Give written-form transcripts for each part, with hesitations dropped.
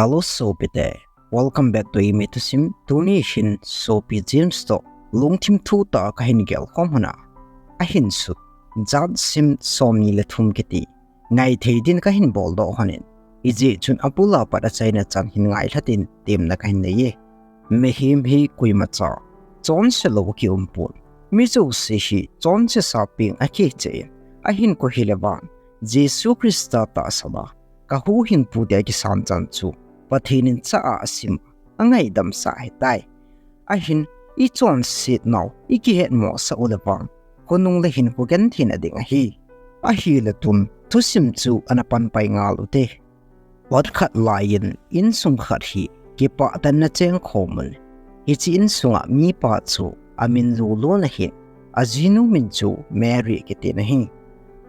Hello SOPI te. Welcome back to Eimi Thusim. Donation SOPI James to lungtim thu ta KAHIN gel khomhana. HINSUN Jatsim somni le thum kiti. Ngai theidin KAHIN bol do honin. Iji chun apula pada chaina chang hin ngai thatin tim na KAHIN nei. Mehim hi kuimacha. Chonset lo ki umpun. Mizo se hi Chonset saping HICHE. HINKHO hilewan. Jesu Christa ta saba. Kahu hin pudia ki sanjan chu. PATHEN cha asim angai dam sa hetai ahin I Chonset now iki het mo sa ulawang konung le hin ko gan thin ading hi a hi le tun Thusim chu anapan pai ngalu te wat khat lion in sung khat hi ki pa tan na cheng khomun hi chi in sunga mi pa chu amin lu lo na hin azinu min chu Mary ki te na hi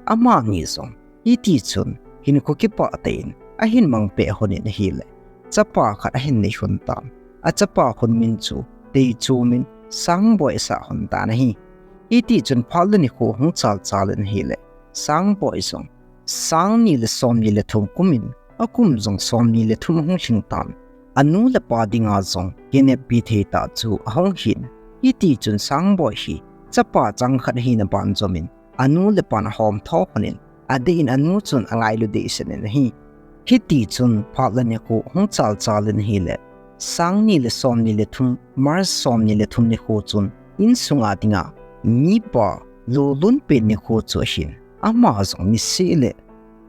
ama ni song I ti chun hin ko ki pa tein ahin mang pe honin hi le chapa khat hin nei hun tam a chapa khun min chu te chu min sang boy sa hun ta na hi iti chun phal ni khu hung chal chalen hi le sang boy song sang ni le som ni le thum kumin akum jong som ni le thum hung sing tam anu le pa dinga jong kene pi the ta chu hong hin iti chun sang boy hi chapa chang khat hi na ban zomin anu le pan hom tho panin adin anu chun angai lu de sen hi Hiti chun phatlani ko hung chal chalin hi le sang ni le som ni le thum mar som ni le thum ni ko chun in sunga tinga mi pa lo lun pe ni ko chu hin ama zong ni se le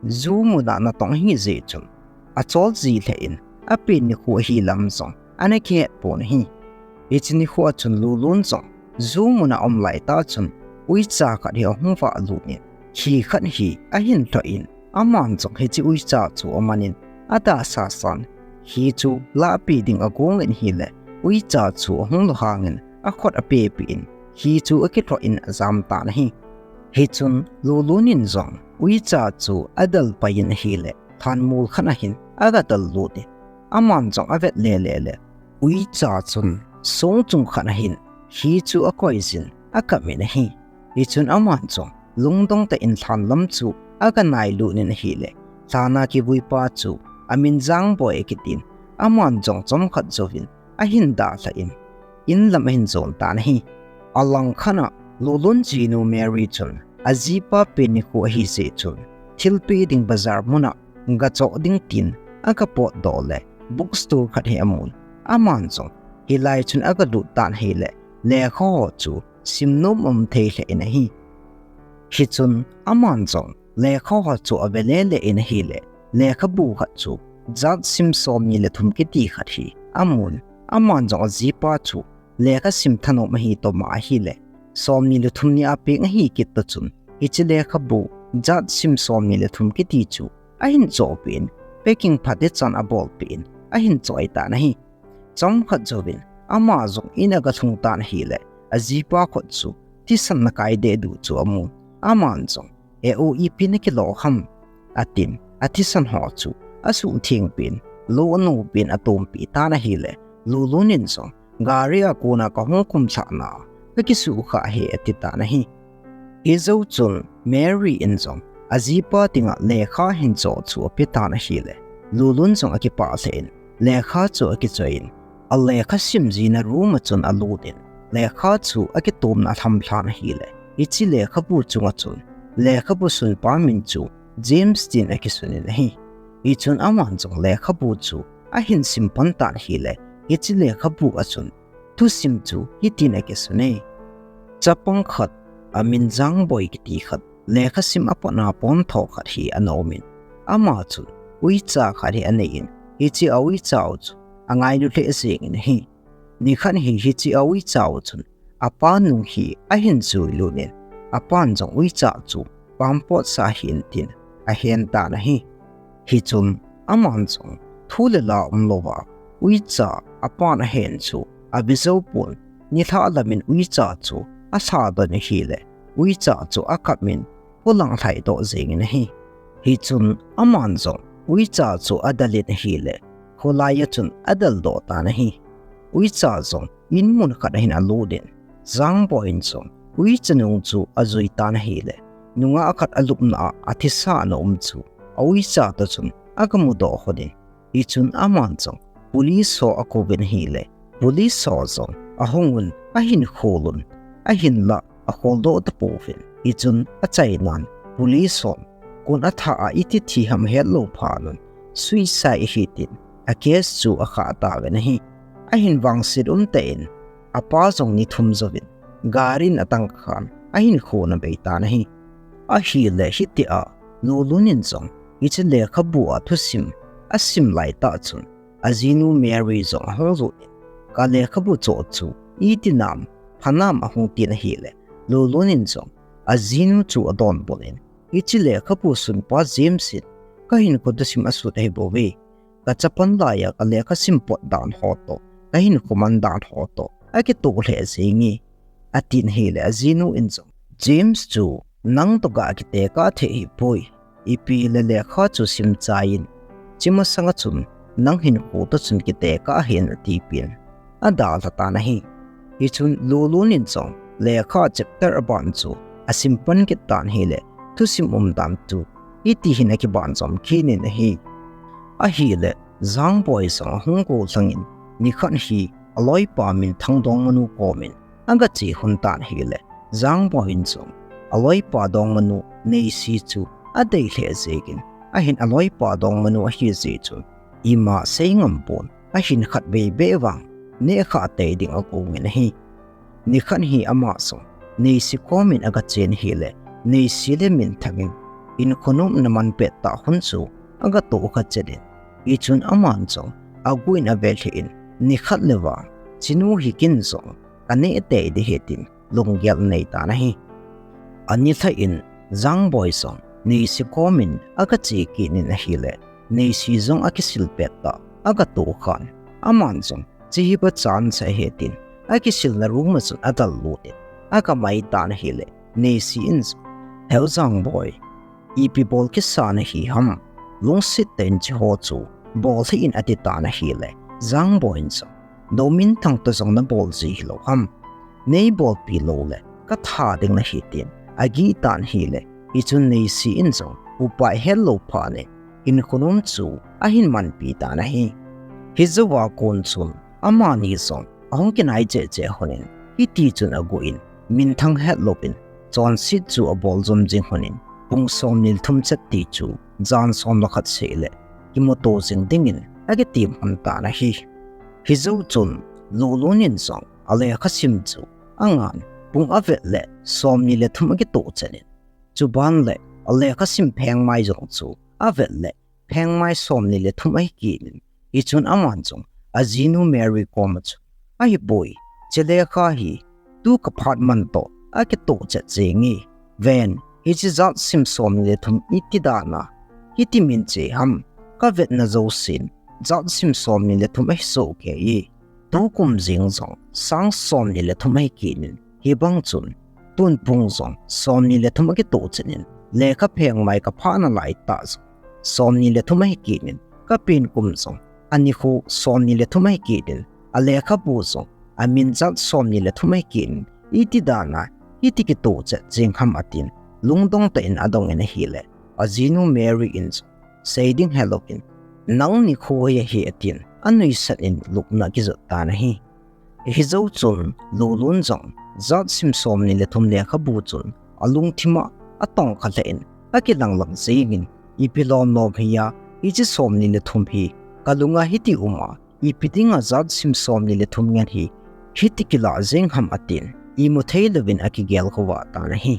zu mu da na tong hi je chun a chol ji le in a pe ni ko hi lam zong ana ke pon hi ich ni ko chun lo lun zong zu mu na om lai ta chun ui cha ka ri hung fa lu ni hi khan hi a hin to in aman chong he chi ui cha chu amanin ada sa san hi chu LOUPI ding agong in hi le ui cha chu hung lo hangin a khot a pe pin hi chu a kitro in azam ta na hi chun lu lunin zong ui cha chu adal payin hi le than mul khana hin aga dal lu de aman chong avet le ui cha chun song chung khana hin hi chu a koi zin a ka me na hi chun aman chong lungdong ta in than lam chu aga nai lu nin hi le thana ki bui pa chu amin jang boy kitin aman jong chom khat jovin a hin da la in lam hin zon ta hi alang khana lolun ji no Mary chun azipa pe ni ko hi se chun thilpi ding bazar muna nga cho ding tin aga pot do le bookstore khat he amun aman jong hi lai chun aga lu tan hi le kho chu simnom om the le in hi chun aman jong le kho ha chu avele le in hi le kha bu kha chu Jatsim som ni le thum ki ti khat hi amun aman jong zipa chu le kha sim thano ma hi to ma hi le som ni le thum ni ape nga hi kit ta chun hi chi le kha bu Jatsim som ni le thum ki ti chu a hin cho pin peking phate chan a bol pin a hin choi ta na hi chom khat jobin ama jong ina ga thung tan hi le a zipa kho chu ti san na kai de du chu amun aman jong o ipin ki lo ham atin atisan ho chu asu thing pin lo no pin atom pi ta na hi le lu lunin song garia ko na ka hong kum cha na ki su kha he atita na hi izo chun Mary in song azipa tinga le kha hin cho chu pi ta na hi le lu lun song aki pa sen le kha chu aki choin a le kha sim ji na room chun alu din le kha chu aki tom na tham thlan hi le ichi le kha pu chunga chun le kha bu sun pa min chu James tin a KISUN in hi I chun aman chong le kha bu chu a hin sim pan tan hi le ichi le kha bu a chun Thusim chu hi tin a KISUN e chapang khat amin jang boy ki ti khat le kha sim apona pon tho khat hi anomin ama chun ui cha khat hi anein ichi a ui chau chu angai lu le sing in hi ni khan hi chi a ui chau chun apa nung hi a hin chu lu nen apan jong ui cha chu pampot sa hin tin a hen ta na hi chun aman jong thule la umlowa ui cha apan a hen chu a bizo pun ni tha alamin ui cha chu a sa da ni hi le ui cha chu a kap min pulang thai do zing ni hi chun aman jong ui cha chu adalit hi le kholaya chun adal do ta na hi ui cha jong in mun khat hin a lu den zang boin jong ui chanung chu azui tan hi le nunga akhat alupna athisa no chu awi cha ta chun agamu do khode ichun aman zong police so akobin hile police so zong ahongun HINKHO HINLA aholdo tapovin ichun achainan police so kun atha a iti thi ham hello phalun suicide hitin a case chu a kha ta ve nahi ahin wangsit tein apa zong ni thum zovin garin atang khan HINKHO na beita nahi a hile hiti a lulunin zong ichi le khabu a thusim asim lai ta chun azinu Mary zong hozo ka le khabu cho chu itinam phanam ahung tin hile lulunin zong azinu chu adon bolin ichi le khabu sun pa Jamesin kahin ko Thusim asut he bowe ka chapan la ya ka le kha simpot dan hoto kahin ko man dan hoto ake to le zingi atin hile azinu in zong James chu nang to ga ki te ka the hi poi ipi le kha chu sim chain chima sanga chun nang HINKHO to chun ki te ka hin ti pin ada la ta na hi I chun lulunin chong le kha chapter aban chu asimpan ki tan hile Thusim UMDAN tu iti hina ki ban chom khinin hi a hile zang boy sang hungko sangin ni khan hi aloi pa min thangdong manu komin anga chi hun tan hile zang boy in chong aloi pa dong manu nei si chu a dei le zegin a hin aloi pa dong manu a hi ze chu ima seingam pon a hin khat be be wang ne kha te ding a ko ngin hi ni khan hi ama so nei si komin aga chen hile nei si le min thangin in khonum naman pe ta hun chu aga to kha chedin I chun aman chong aguin a vel in ni khat lewa chinu hi kin chong ane te de hetin LUNGGEL nei ta na hi ani tha in zang boy song nei si komin aga chi ki ni na hile nei si zong a kisil pet ta aga to khan aman chong chi ba chan sa hetin a kisil na room chu adal lutin aga mai ta na hile nei si in hel zang boy ipi bol ki sa na hi ham long sit ten chi ho chu bol hi in atita na hile zang boy so no min thang to zong na bol ji hilo ham nei bol pi lo le ka tha ding na hitin agi tan hile I chun nei si in zong upai hello pa ne in khunum chu a hin man pi ta na hi hi zawa kon chun ama ni zong ahong kin ai che che honin hi ti chun agu in min thang hello pin chon sit chu a bol zum jing honin pung som nil thum chat ti chu jan som la khat sele ki mo to jing dingin age tim ham ta na hi zo chun lulunin zong ale khasim chu angan pung avet le som ni le thum age to chanin chu ban le ale khasim pheng mai zong chu avet le pheng mai som ni le thum ai ki nin I chun aman chong azinu Mary komach ai boy chele kha hi tu ka phat man to ake to cha chengi ven hi chi Jatsim som le thum itidana hiti min che ham ka vet na zo sin Jatsim som le thum ai so ke yi tu kum jing zong sang som le thum ai ki nin hi bang chun tun pung zong som le thum ake to chenin le kha pheng mai ka pha na lai ta som le thum ai ki nin ka pin kum zong ani khu som le thum ai ki nin a le kha bu zong amin jat som le thum ai ki nin itidana hiti ki to cha jing ham atin lungdong ta in adong en hile azinu Mary in saying hello in nang ni kho ye he atin anui sat in lukna ki zo ta na hi zo chun lulun jong Jatsim som ni le thum le kha bu chun alung thima atong kha le in akilang lang zingin ipilom no bhiya ichi som ni le thum hi kalunga hiti uma ipitinga Jatsim som ni le thum ngan hi hiti kila jing ham atin imuthei levin akigel khowa ta na hi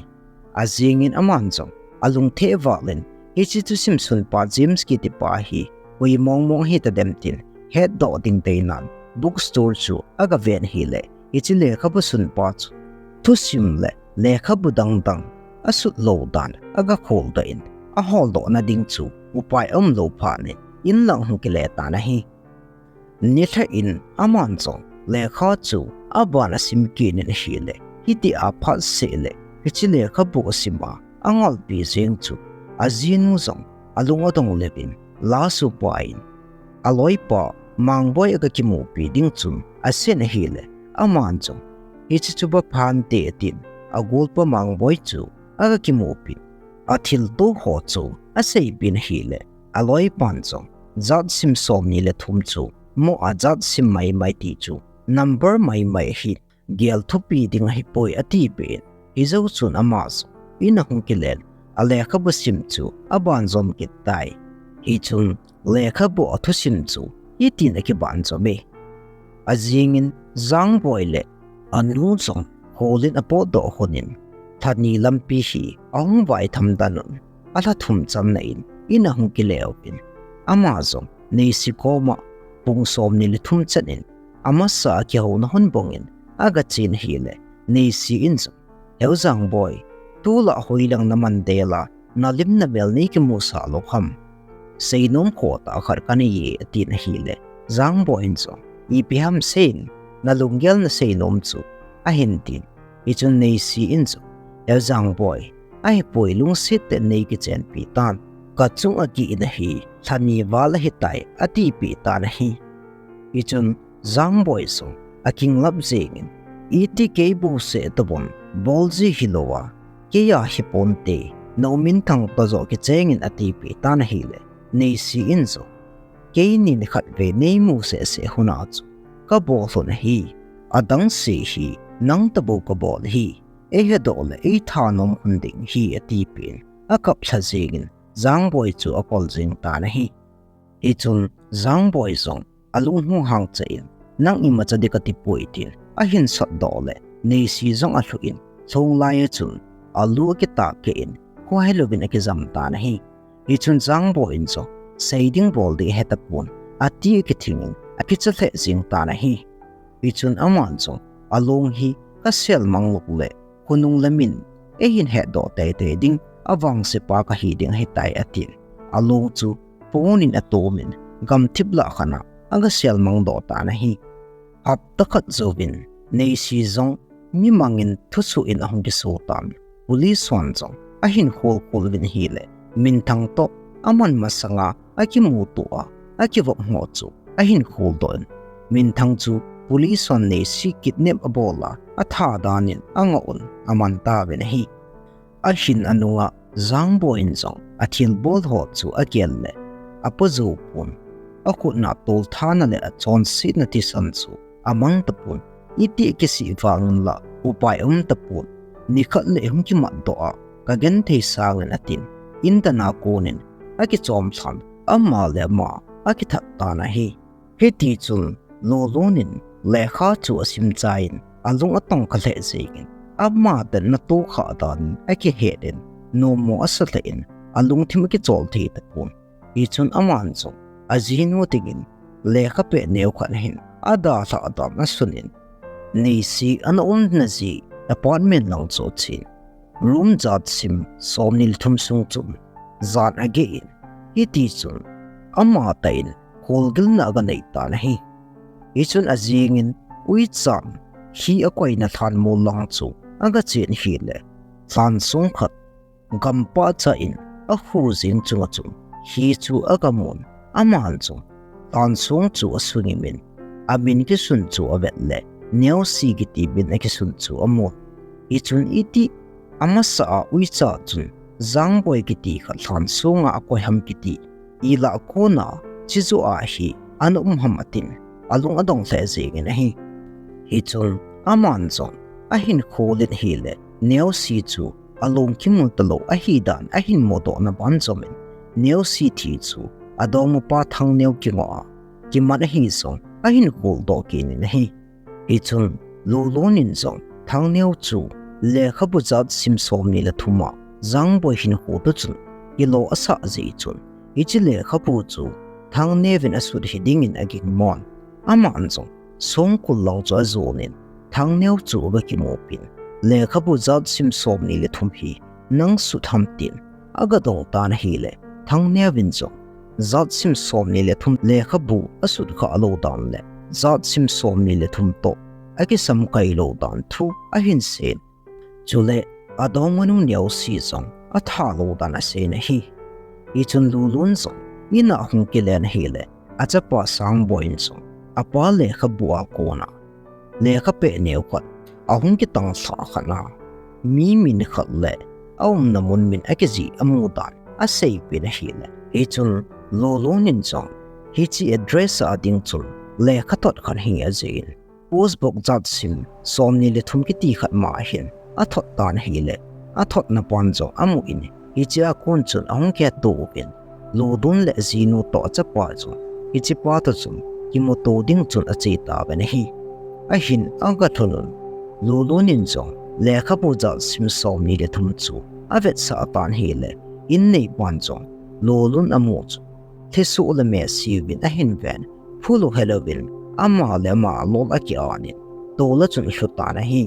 azingin aman jong alung the walin ichi Thusim sun pa James ki ti pa hi wi mong hi ta dem tin head do ding te nan bookstore chu aga ven hi le ichi le kha bu sun pa chu Thusim le kha bu dang asut lo dan aga khol da in a hol do na ding chu upai lo pha ne in lang hu ki le ta na hi ni tha in aman jong le kha chu abana sim ki ne hi le hiti a pha se le ichi le kha bu sima angal pi jing chu azinu zong alunga dong levin la su pain aloi pa mangboy aga kimu pi ding chun asen hile aman chong ichi chuba phan te tin agol pa mangboy chu aga kimu pi athil to ho chu asei bin hile aloi pan chong Jatsim somni le thum chu mo a Jatsim mai ti chu number mai hi gel thupi ding hi poi ati pe izo chun amas ina hung kilen alekha bu sim chu aban zom kit tai hi chun lekha bu Thusim chu itin ki ban zobe azingin zang boile anu zong holin apo do honin thani lampi hi ong vai tham danun ala thum cham nain ina hung kileopin amazon nei sikoma pung som ni le thum chanin amasa ki ho na hon bongin aga chin hile nei si inzo heuzang boy tula hoilang na mandela na lim na bel ni ki musa lokham seinom khota khar kani ye tin hile zang boy inzo ipiham sen na lunggel na seinom chu a hintin ichun nei si inzo heuzang boy ai poi lung sit te nei ki chen pi tan ka chung aki in hi thani wala hitai ati pi tan hi ichun zang boy so aking lap zengin iti ke bu se tabon bolji hilowa ke ya hiponte no min thang to zo ki chengin ati pi tan hi le nei si inzo ke ni ni khat ve nei mu se huna chu ka bo thon hi adang se hi nang tabu ka bol hi he dole e thanom hunding hi ati pin akap thazegin zang boy chu apol jing ta na hi ichun zang boy zong alung hu hang chain nang ima chadi ka ti poitin a hin sat dole nei si zong a thuin thong lai chun alu ki ta ke in ko helobin ki zam ta na hi ichun zang boy zo seiding bol de hetapun ati ki thingin a picha the jing ta na hi ichun aman zo along hi ka sel mangluk le kunung lamin e hin he do te ding awang se pa ka hi ding he tai atin along chu ponin atomin gam thibla khana aga sel mang do ta na hi ap takhat zovin nei si zong mi mangin thusu in ahong ki so tam police wan zong a hin khol vin hi le min thang to aman masanga aki mu to aki vok ngo chu a hin khol don min thang chu police wan nei si kidnap abola atha danin anga un aman ta ben hi a hin anunga zang boin zong athil bol ho chu again le apozo pun aku na tol thana le Chonset na ti san chu amang tapun iti ki si wang la upai tapun ni khat le hum ki mat do a ka gen thei sangen atin indana konin aki chom than amma le ma aki that ta na hi he ti chun lo lonin le kha chu asim chain alung atong ka le zegin amma den na to kha dan aki heden no mo asalain alung thim ki chol thi tapun I chun aman chu azinu tigin lekha pe neu khan hin ada tha adam na sunin ni si an na zi apartment lang cho chin room Jatsim somnil thum sung chum zan again iti chun ama tain holgil na ga nei ta na hi I chun azingin ui cham hi akwai na than mo lang chu aga chen hi le than sung khat gampa cha in a hu jing chunga chum hi chu agamun aman chu tan sung chu asungi min amin ki sun chu avet le neo si ki ti bin ki sun chu amo ichun iti amasa ui cha chun zang boy ki ti kha than sunga akoi ham ki ti ila kona chizu a hi an hamatin alung adong the zegin hi chun aman chu a hin kholin hi le neo si chu along kimul talo a hi dan a hin modo na ban zomin neo si thi chu adong pa thang neo ki ngo ki man hi song a hin khol do ki ni hi chun lo lonin zong thang neo chu le khabu Jatsim som ni la thuma zang boy hin ho to chun ki lo asa ji chun ichi le khabu chu thang nevin asud hiding in aging mon aman zong song kul lo cho zonin thang neo chu ba ki mo pin le khabu Jatsim som ni le thum hi nang su tham tin aga dong tan hi le thang nevin zong Jatsim som ni le thum le khabu asud kha lo dan le Jatsim som ni le thum to aki sam kai lo dan thu a hin sen chule adong manu neo si zong a tha lo dan a se na hi I chun lu lun zong ina hung ki len hi le a cha pa sang boin zong a pa le khabu a kona le kha pe neo khat a hung ki tang sa khana mi min khat le aum namun min aki ji amu dan a sei pe na hi le chun lo lonin zong hichi address ading chul le khatot khan hi azin postbox Jatsim somni le thum kiti khat ma hin athot tan hi le athot na panjo amu in hichi a kon chul ahung kya to bin lodun le zinu to chapa chu hichi pa to chum kimo to ding chul achi ta ben hi a hin anga thunun lolonin jo le khapu Jatsim somni le thum chu avet sa tan hi le in nei panjo lolun amu chu thisu le me siwin a hin ven phulu helowin ama le ma lol aki anin tola chun shutana hi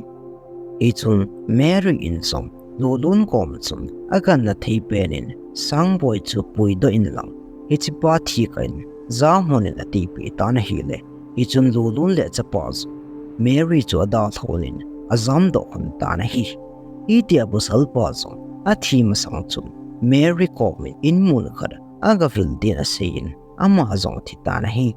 ichun Mary in som lolun kom chun agan na thei penin sangboy chu puido in lang hichi pa thi kain za monin ati pe tan hi le ichun lolun le chapaz Mary chu da thonin azam do khon tan hi itia busal pa chu athi masang chun Mary komin in mun khad aga vil din asin ama zong thi tan hi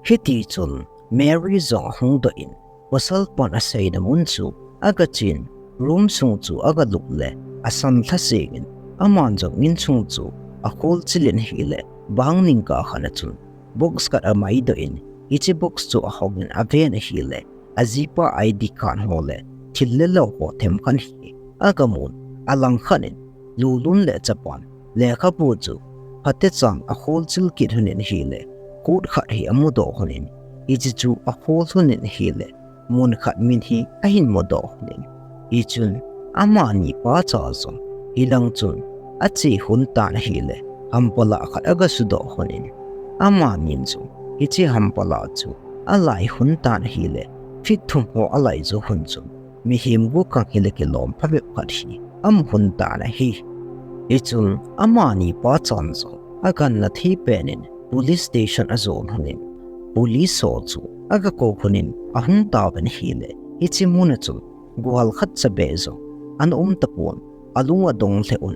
hiti chun Mary zong hung do in wasal pon asay na munsu aga chin room sung chu aga lukle asan thasingin aman zong min sung chu a khol chilin hile bangning ka khana chun box kat amai do in ichi box chu a hogin aven hile azipa ID kan hole thille lo ho them khan hi aga mun alang khanin lulun le chapan le khapu chu hate chang a khol chil kit hunin hile kut khat hi amu do honin ichi chu a khol hunin hile mun khat min hi ahin mo do honin ichun ama ni pa cha zo ilang chun achi hun ta na hile hampala khat aga su do honin ama nin chu ichi hampala chu alai hun ta na hile fit thum ho alai zo hun chu mi him gu kang hile ki lom phabe khat hi am hun ta na hi ichun ama ni pa chan zo agan na thi penin police station azon honin police so chu aga ko khunin ahun ta ben hile ichi muna chu gwal khat cha bezo an tapon alunga dong theun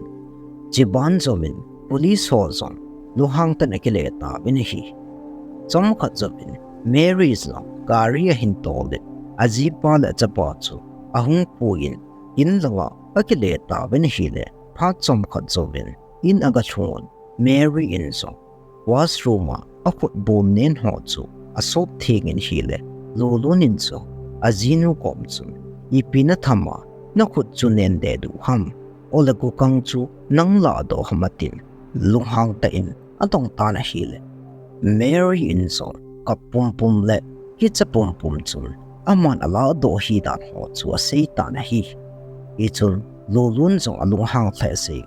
jiban zomin police ho zon luhang tan akile ta ben hi chom khat zomin Mary's long garia hin tole azipa la chapa chu ahung puin in langa akile ta ben hile pha chom khat zomin in aga chon Mary in so washroom a put bom nen ho chu a sop thing in hile lolonin so azinu kom chu ipina thama na khut chu nen de du ham ola ku kang chu nang la do hamatin lunghang ta in atong ta na hile Mary in so kapum pum le hi cha pum pum chu aman ala do hi dan ho chu a sei ta na hi ichun lolun so alunghang thai sei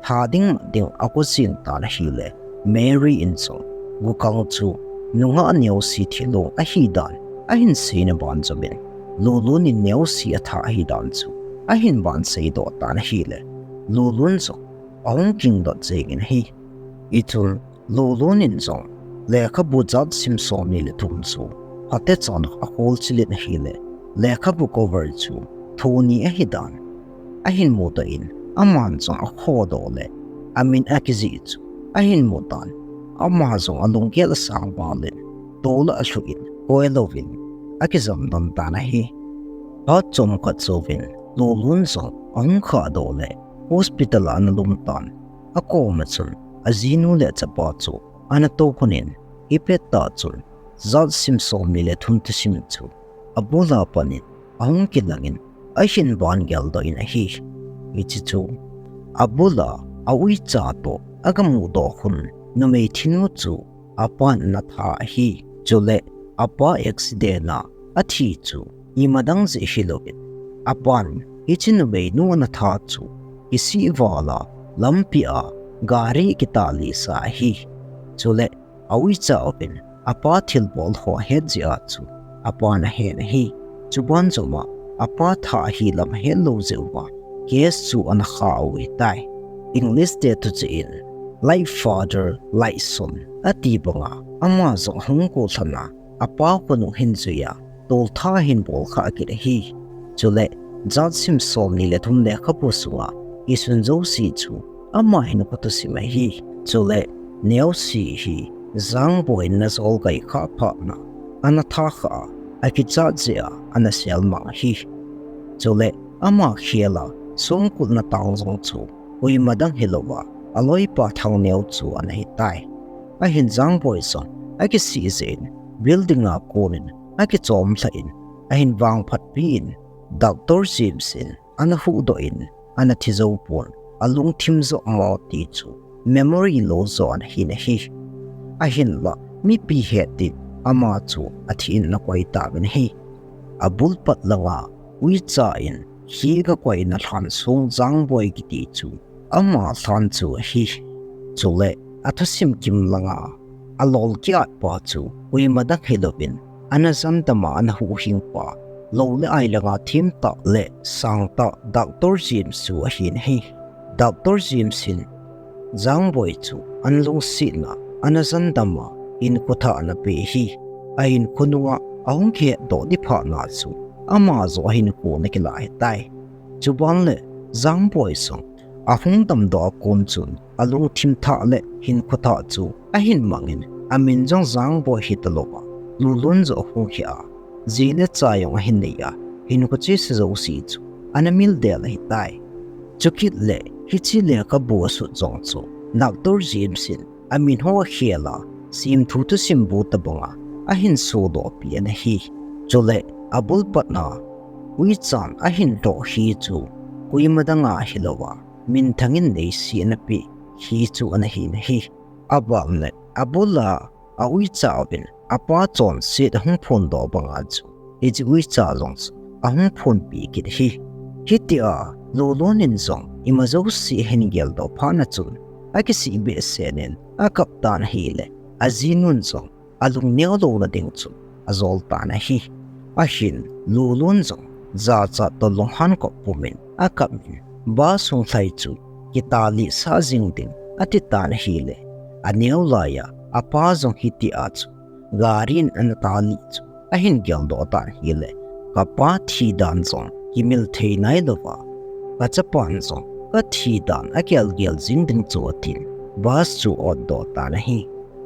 hading ding akusin ta na hile Mary in so gukang chu nunga neo si thilo a hi dan a hin sei na ban jobin lolun in neo si atha hi dan chu a hin ban sei do ta na hile lolun so ong king dot zegin hi ichun lolun in so le kha bu Jatsim som ni le thum chu hate chan a hol chilit na hile le kha bu cover chu thoni a hi dan a hin mo ta in aman chang a kho do le amin akizi chu ahin mutan amazon alungel sang balin tola ashuin koelovin akizam dan tana hi hat chom khat sovin lolun so angkha dole hospital an lumtan akoma chun azinu le chapa chu anato kunin ipeta chun Jatsim som ni le thum Thusim chu abula panin angkilangin ahin ban gel do in hi ichi chu abula awi cha to agamu do hun no me thinu chu apan na tha hi chule apa accident na athi chu imadang je hilobit apan ichinu be no na tha chu isi wala lampia gari kitali sa hi chule awi cha open apa thil bol ho HETSAH chu apa na he na hi chuban choma apa tha hi lam hello zewa yes chu an khawi tai English de to in like father like son ati banga ama zo hongko thana apa ko no hinzuya tol tha hin bol kha ki hi chule Jatsim som ni le thum le khapu suwa isun zo si chu ama hin ko to si mai hi chule neo si hi zang boy na zol kai kha pha na ana tha kha aki Jatsia ana sel ma hi chule ama khiela som kul na taung zong chu ui madang hilowa aloi pa thang neo chu an hi tai a hin jang boy son ake si zen building a konin ake chom thlain ahin wang phat pin Dr. Jimsin ana hu do in ana thizo pon alung thim zo mo ti chu memory lo zon hin hi ahin la mi pi heti ama chu athin na koi ta ben hi abul pat lawa wi cha in hi ga koi na than sung jang boy ki ti chu ama than chu hi chule athusim kim langa alol kya pa chu wi madak helobin anazam tama an hu hing pa lo le ai langa thim ta le sang ta Dr. Jim su hin hi Dr. Jim sin jang boy chu an long si na anazan tama in kotha na pe hi ain kunwa ahung khe do di pha na chu ama zo hin ko na kila he tai chuban le jang boy song ahung tam do kon chun alung thim tha le hin kotha chu ahin mangin amin jang boy hitaloba lulun zo hu khia zile chayong hin neya hin ko chi se zo si chu anamil de la hitai chukit le hichi le ka bo su zong chu Dr. Jim sin amin ho khela sim thu tu sim bu ta bonga ahin SODOH pi an hi chole abul patna wi chan ahin do hi chu kuimadanga hilowa min thangin nei si na pi hi chu an hi abam le abula awi chawin apa chon sit hung phun do banga chu iji wi cha long ahung phun pi kit hi hitia lolon in zong imazo si hen gel do phana chun aki si be senen a kaptan hile azinun zong alung neo lo na ding chu azol ta na hi ahin lolon zong za cha to long han ko pumin akamin ba sung thai chu kitali sa jing ding ati ta na hile aneo laya apa zong hiti achu garin an tali chu ahin gyal do ta hile kapa thi dan zong kimil thei nai lova kachapan zong ka thi dan akyal gyal jing ding chu atin bas chu od do ta na hi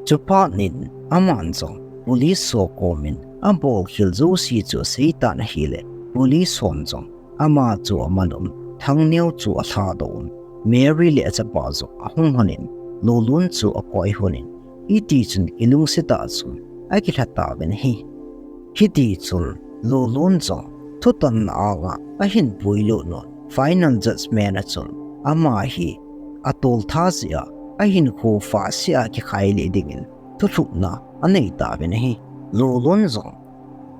chupa nin aman zong police so komin ambol hil zo si chu sei ta na hile police son zong ama chu amanum thangneu chu atha do Mary le achapa zo ahung hanin lolun chu akoi honin iti chun ilung sita chun akilata ben hi hiti chun lolun zo thutan aga ahin puilo no final judgment chun ama hi atol thazia ahin ko fa sia ki khaili dingin thuthuna anei ta ben hi lolun zo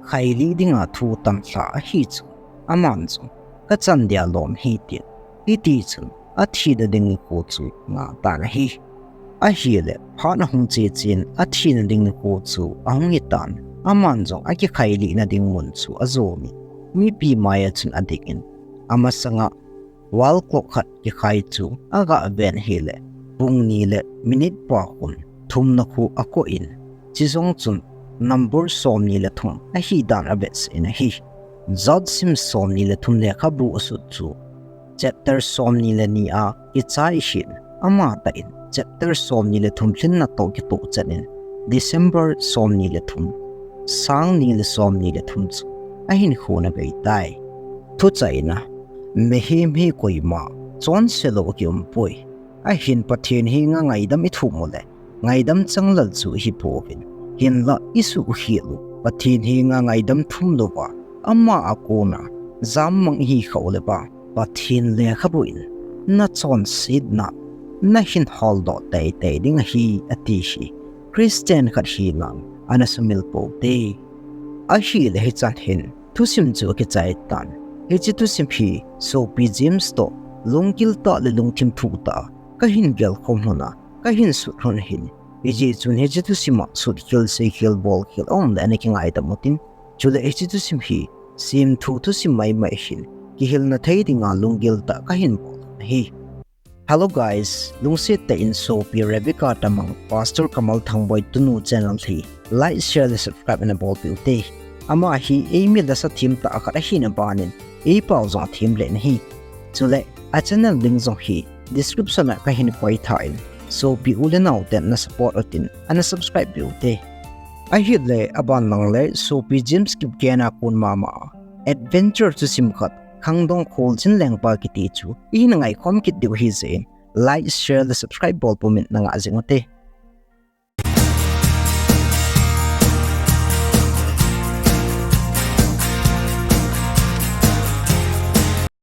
khaili dinga thu tam sa hi chu aman zo ka chandia lom hi ti iti chun athi da ding ko chu nga ta na hi a hiele phana hung che chin athi na ding ko chu angi tan aman jong aki khaili na ding mun chu azomi mi pi maya chun adikin amasanga wal clock khat ki khai chu aga ben hele pung ni le minute pa hun thum na khu ako in chizong chun number som ni le thum a hi dan abes in a hi Jatsim som ni le thum le khabu asu chu chapter som ni le ni a ki chai shin ama ta in chapter som ni le thum thlin na to ki to chanin December som ni le thum sang ni le som ni le thum chu ahin khona bei tai thu chaina mehem hi koima Chonset lo kyum poi ahin pathen hi nga ngai dam I thu mole ngai dam changlal chu hi povin hin la isu HILOU pathen hi nga ngai dam thum lo ba amma akona zammang hi khole ba pathen le khabuin na Chonset na hin hol do tai tai ding hi ati shi Christian khat hi lang anasumil po te a hi le hi chan hin thusim chu ke chai tan he chi thusim hi SOPI James to LUNGGEL ta le lungthim thu ta KAHIN gel khomna KAHIN su thon hin he ji chun he chi thusima su khil se khil bol khil on le ne king ai ta motin chule he chi thusim hi sim thu thusim mai mai hin ki hil na thei dinga LUNGGEL ta KAHIN bol hi. Hello guys, lungsit ta in SOPI Rebecca tamang Pastor Kamal Thangboy tunu channel thi like share the subscribe and bol piute ama hi Eimi da sa thim ta akha hi na banin e pau zo thim len hi chule a channel link zo hi description ka hin koi thain SOPI ulenaw ten na support otin ana subscribe piute a hi le aban lang le SOPI James Kipgen kun mama adventure to simkhat khangdong khol chin leng pa ki ti chu I na ngai khom kit diu hi ze like share the subscribe bol pomin na nga zingote